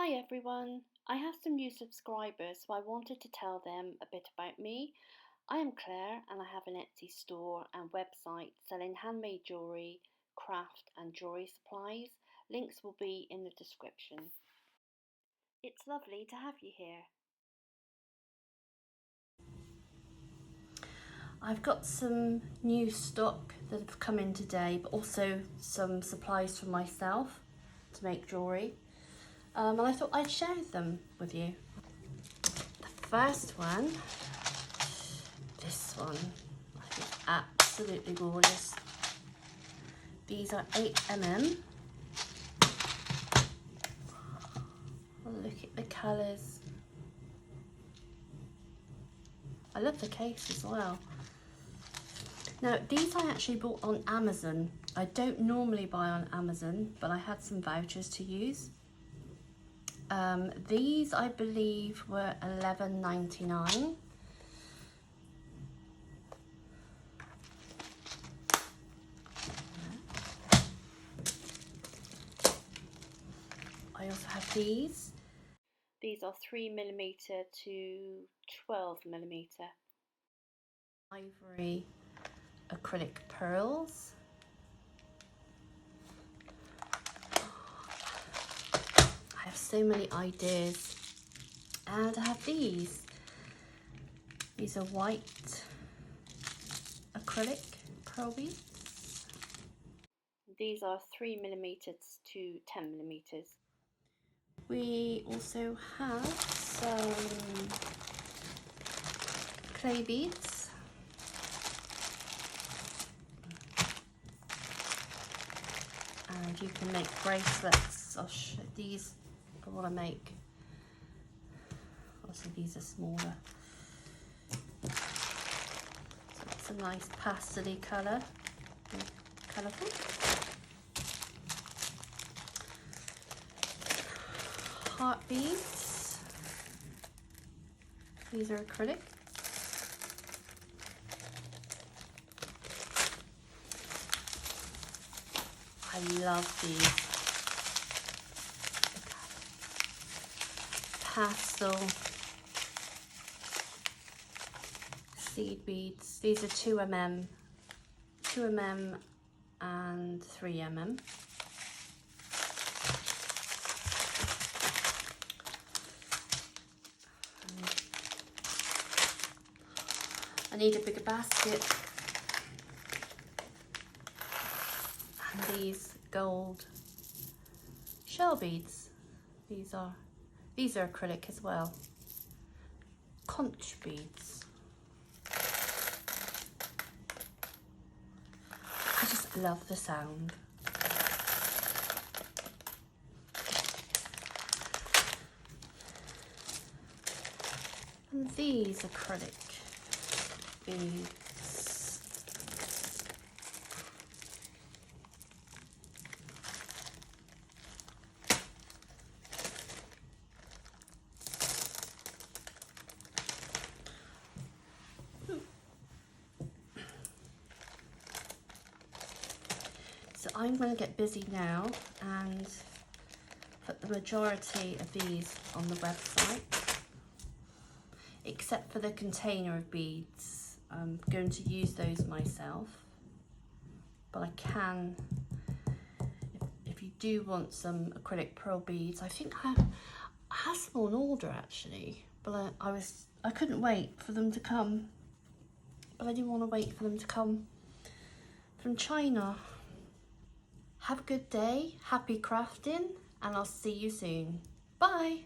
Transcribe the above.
Hi everyone, I have some new subscribers, so I wanted to tell them a bit about me. I am Claire and I have an Etsy store and website selling handmade jewellery, craft and jewellery supplies. Links will be in the description. It's lovely to have you here. I've got some new stock that have come in today, but also some supplies for myself to make jewellery. And I thought I'd share them with you. The first one, this one, I think absolutely gorgeous. These are 8mm. Look at the colours. I love the case as well. Now these I actually bought on Amazon. I don't normally buy on Amazon, but I had some vouchers to use. These I believe were $11.99. I also have these. These are 3mm to 12mm. Ivory acrylic pearls. I have so many ideas. And I have these. These are white acrylic pearl beads. These are 3mm to 10mm. We also have some clay beads. And you can make bracelets. These are what I make. Also these are smaller. So it's a nice pastel-y colour. Colourful. Heart beads. These are acrylic. I love these. Pastel seed beads. These are 2mm and 3mm. I need a bigger basket. And these gold shell beads. These are acrylic as well. Conch beads. I just love the sound. And these acrylic beads. So I'm going to get busy now and put the majority of these on the website, except for the container of beads. I'm going to use those myself, but I can, if you do want some acrylic pearl beads, I think I have some on order actually, but I couldn't wait for them to come, but I didn't want to wait for them to come from China. Have a good day, happy crafting, and I'll see you soon. Bye.